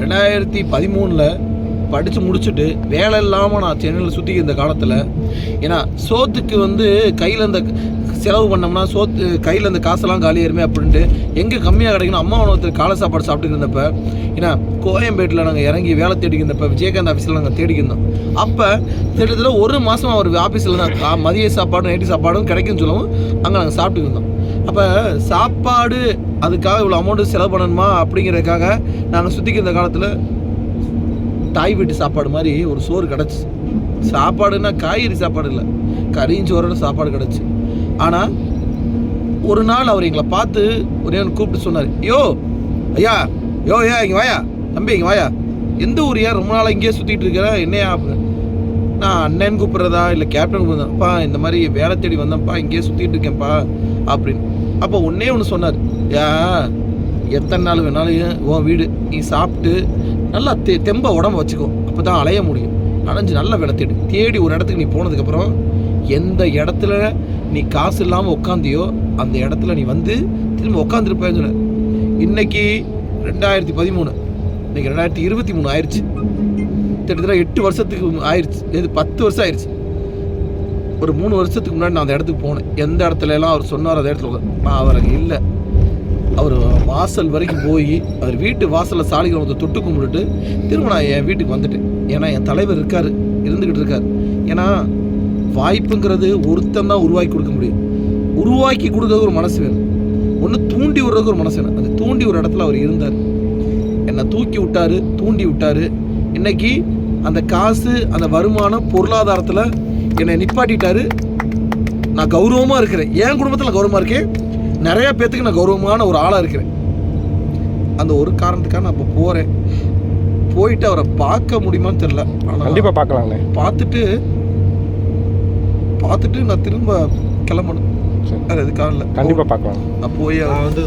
2013 படித்து முடிச்சுட்டு வேலை இல்லாமல் நான் சென்னையில் சுற்றி இந்த காலத்தில், ஏன்னா சோத்துக்கு வந்து கையில் இந்த செலவு பண்ணோம்னா சோத்து கையில் இந்த காசெல்லாம் காலியாயிருமே அப்படின்ட்டு எங்கே கம்மியாக கிடைக்கணும் அம்மா உணவகத்தில் காலை சாப்பாடு சாப்பிட்டுட்டு இருந்தப்போ, ஏன்னா கோயம்பேட்டில் நாங்கள் இறங்கி வேலை தேடிக்கிருந்தப்போ விஜயகாந்த் ஆஃபீஸில் நாங்கள் தேடிக்கிருந்தோம். அப்போ கிட்டத்தட்ட ஒரு மாதம் அவர் ஆஃபீஸில் தான் மதிய சாப்பாடும் நைட்டு சாப்பாடும் கிடைக்குன்னு சொல்லவும் அங்கே நாங்கள் சாப்பிட்டுக்கிட்டு இருந்தோம். அப்போ சாப்பாடு அதுக்காக இவ்வளோ அமௌண்ட்டு செலவு பண்ணணுமா அப்படிங்கிறதுக்காக நாங்கள் சுற்றிக்கிற காலத்தில் தாய் வீட்டு சாப்பாடு மாதிரி ஒரு சோறு கிடச்சி, சாப்பாடுன்னா காய்கறி சாப்பாடு இல்லை, கறியும் சோறோட சாப்பாடு கிடச்சி. ஆனால் ஒரு நாள் அவர் எங்களை பார்த்து ஒரே ஒன்று கூப்பிட்டு சொன்னார், ஐயா இங்கே வாயா தம்பி, இங்கே வாயா, எந்த ஊரியா, ரொம்ப நாளாக இங்கேயே சுற்றிட்டு இருக்கிற, என்னையா அப்படின்னு. நான் அண்ணன் கூப்பிட்றதா இல்லை கேப்டன் கூப்பிட்றதாப்பா, இந்த மாதிரி வேலை தேடி வந்தேன்ப்பா, இங்கேயே சுற்றிட்டு இருக்கேன்ப்பா அப்படின்னு. அப்போ ஒன்றே ஒன்று சொன்னார், எத்தனை நாள் வேணாலும் உன் வீடு, நீ சாப்பிட்டு நல்லா தெம்ப உடம்பு வச்சுக்கோ, அப்போ தான் அலைய முடியும், அலைஞ்சு நல்ல வேலை தேடி ஒரு இடத்துக்கு நீ போனதுக்கப்புறம் எந்த இடத்துல நீ காசு இல்லாமல் உட்காந்தியோ அந்த இடத்துல நீ வந்து திரும்ப உட்காந்துருப்பேன்னு சொன்ன. இன்னைக்கு 2013, இன்னைக்கு 2023 ஆயிடுச்சு. கிட்டத்தட்ட 8 வருஷத்துக்கு ஆயிடுச்சு, இது 10 வருஷம் ஆயிடுச்சு. ஒரு 3 வருஷத்துக்கு முன்னாடி நான் அந்த இடத்துக்கு போனேன். எந்த இடத்துல எல்லாம் அவர் சொன்னார் அந்த இடத்துல நான் அவர் அங்கே இல்லை. அவர் வாசல் வரைக்கும் போய் அவர் வீட்டு வாசலில் சாலிகிராமத்தை தொட்டு கும்பிட்டுட்டு திரும்ப நான் என் வீட்டுக்கு வந்துட்டேன். ஏன்னா என் தலைவர் இருந்துக்கிட்டு இருக்கார். ஏன்னா வாய்ப்புங்கிறது ஒருத்தன் தான் உருவாக்கி கொடுக்க முடியும். உருவாக்கி கொடுக்கறதுக்கு ஒரு மனசு வேணும், ஒன்று தூண்டி விடுறதுக்கு ஒரு மனசு வேணும். அது தூண்டி ஒரு இடத்துல அவர் இருந்தார், என்னை தூக்கி விட்டார், தூண்டி விட்டார். இன்னைக்கு அந்த காசு அந்த வருமானம் பொருளாதாரத்தில் என்னை நிப்பாட்டிட்டாரு. நான் கௌரவமாக இருக்கிறேன், என் குடும்பத்தில் கௌரவமாக இருக்கேன், நிறைய பேர்த்துக்கு நான் கௌரவமான ஒரு ஆளாக இருக்கிறேன். அந்த ஒரு காரணத்துக்காக நான் இப்போ போகிறேன். போயிட்டு அவரை பார்க்க முடியுமான்னு தெரியல, ஆனால் கண்டிப்பாக பார்க்கலாங்களே. பார்த்துட்டு நான் திரும்ப கிளம்பணும். வேறு எதுக்காக இல்லை, கண்டிப்பாக பார்க்கலாம். நான் போய் வந்து